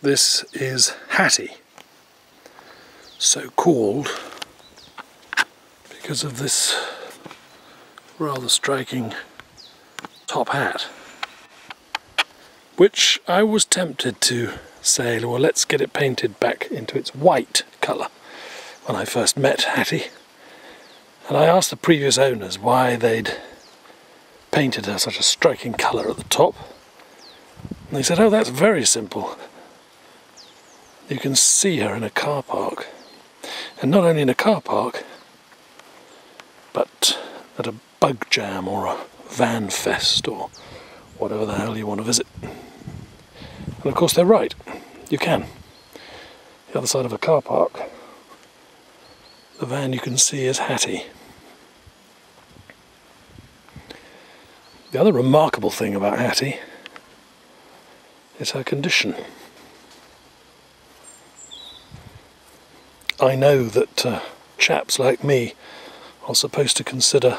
This is Hattie, so called because of this rather striking top hat, which I was tempted to say, well, let's get it painted back into its white colour when I first met Hattie. And I asked the previous owners why they'd painted her such a striking colour at the top. And they said, oh, that's very simple. You can see her in a car park. And not only in a car park, but at a bug jam or a van fest or whatever the hell you want to visit. And of course they're right. You can. The other side of a car park, the van you can see is Hattie. The other remarkable thing about Hattie is her condition. I know that chaps like me are supposed to consider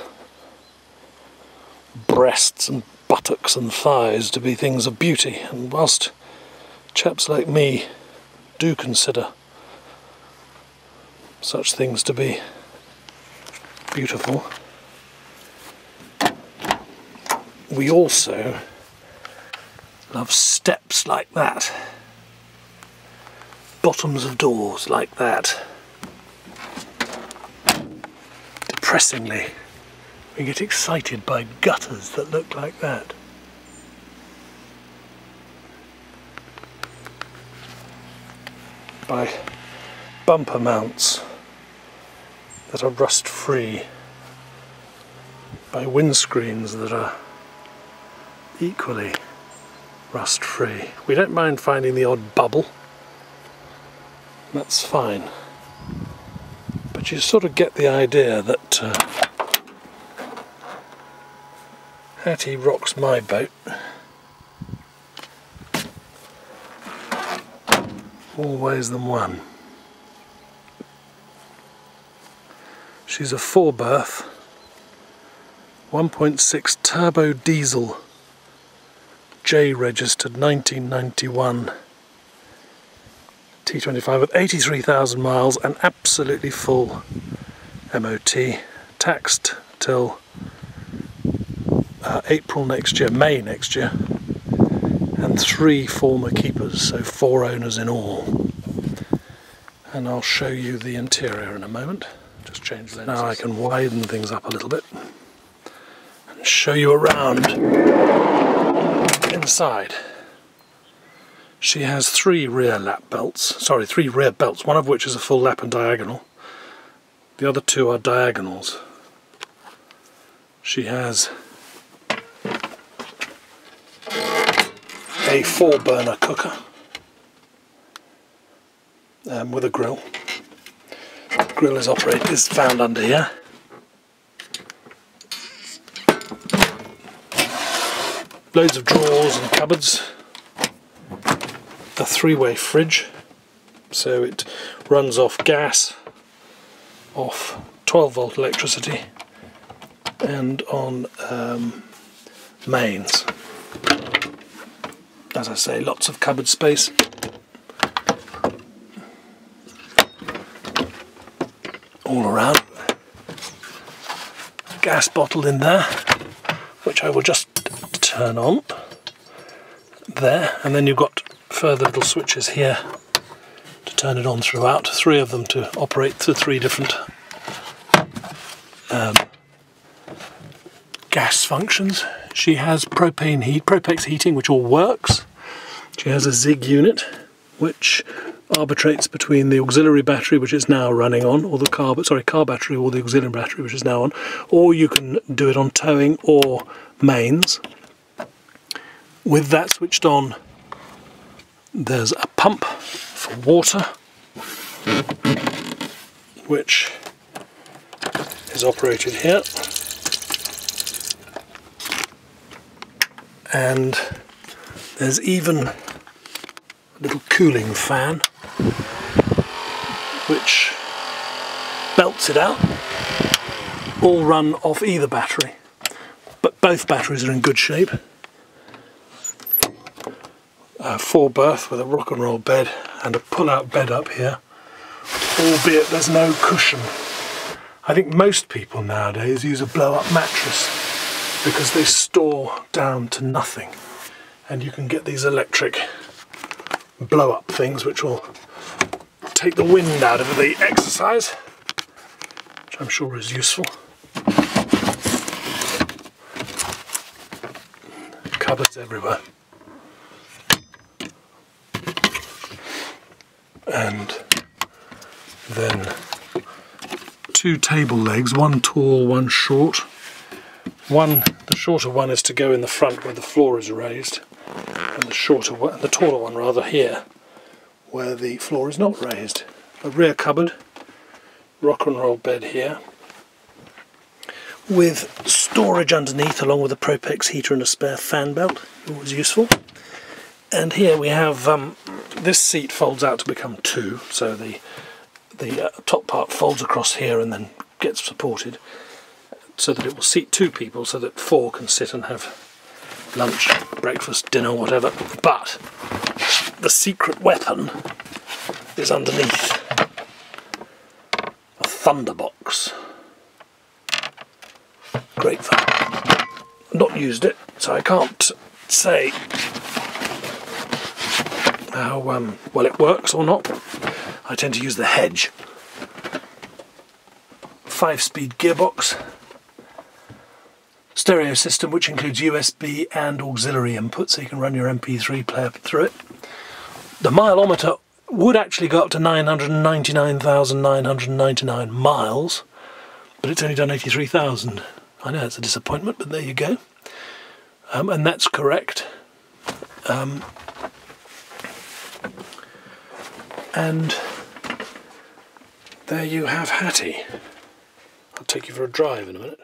breasts and buttocks and thighs to be things of beauty, and whilst chaps like me do consider such things to be beautiful, we also love steps like that, bottoms of doors like that. Depressingly, we get excited by gutters that look like that. By bumper mounts that are rust free, by windscreens that are equally rust free. We don't mind finding the odd bubble, that's fine, but you sort of get the idea that Hattie rocks my boat more ways than one. She's a 4-berth 1.6 turbo diesel J registered 1991 T25 with 83,000 miles and absolutely full MOT, taxed till April next year, May next year, and 3 former keepers, so 4 owners in all. And I'll show you the interior in a moment. Just change lenses. Now I can widen things up a little bit and show you around inside. She has 3 rear belts, one of which is a full lap and diagonal. The other 2 are diagonals. She has a 4-burner cooker with a grill. The grill is found under here. Loads of drawers and cupboards. A 3-way fridge, so it runs off gas, off 12-volt electricity, and on mains. As I say, lots of cupboard space. All around. Gas bottle in there, which I will just turn on. There, and then you've got further little switches here to turn it on throughout, 3 of them to operate to 3 different gas functions. She has Propex heating, which all works. She has a ZIG unit which arbitrates between the auxiliary battery, which is now running on, or the car battery, or the auxiliary battery, which is now on, or you can do it on towing or mains. With that switched on, there's a pump for water, which is operated here, and there's even a little cooling fan which belts it out, all run off either battery, but both batteries are in good shape. 4 berth with a rock and roll bed and a pull-out bed up here, albeit there's no cushion. I think most people nowadays use a blow-up mattress because they store down to nothing, and you can get these electric blow-up things which will take the wind out of the exercise, which I'm sure is useful. Cupboards everywhere. And then 2 table legs, one tall, one short. The shorter one is to go in the front where the floor is raised, and the taller one rather here, where the floor is not raised. A rear cupboard, rock and roll bed here, with storage underneath along with a Propex heater and a spare fan belt, always useful. And here we have, this seat folds out to become 2, so the top part folds across here and then gets supported, so that it will seat 2 people, so that 4 can sit and have lunch, breakfast, dinner, whatever. But the secret weapon is underneath. A thunderbox. Great fun. I've not used it, so I can't say how well it works or not. I tend to use the hedge. 5-speed gearbox. Stereo system which includes USB and auxiliary input, so you can run your MP3 player through it. The mileometer would actually go up to 999,999 miles, but it's only done 83,000. I know it's a disappointment, but there you go. And that's correct. And there you have Hattie. I'll take you for a drive in a minute.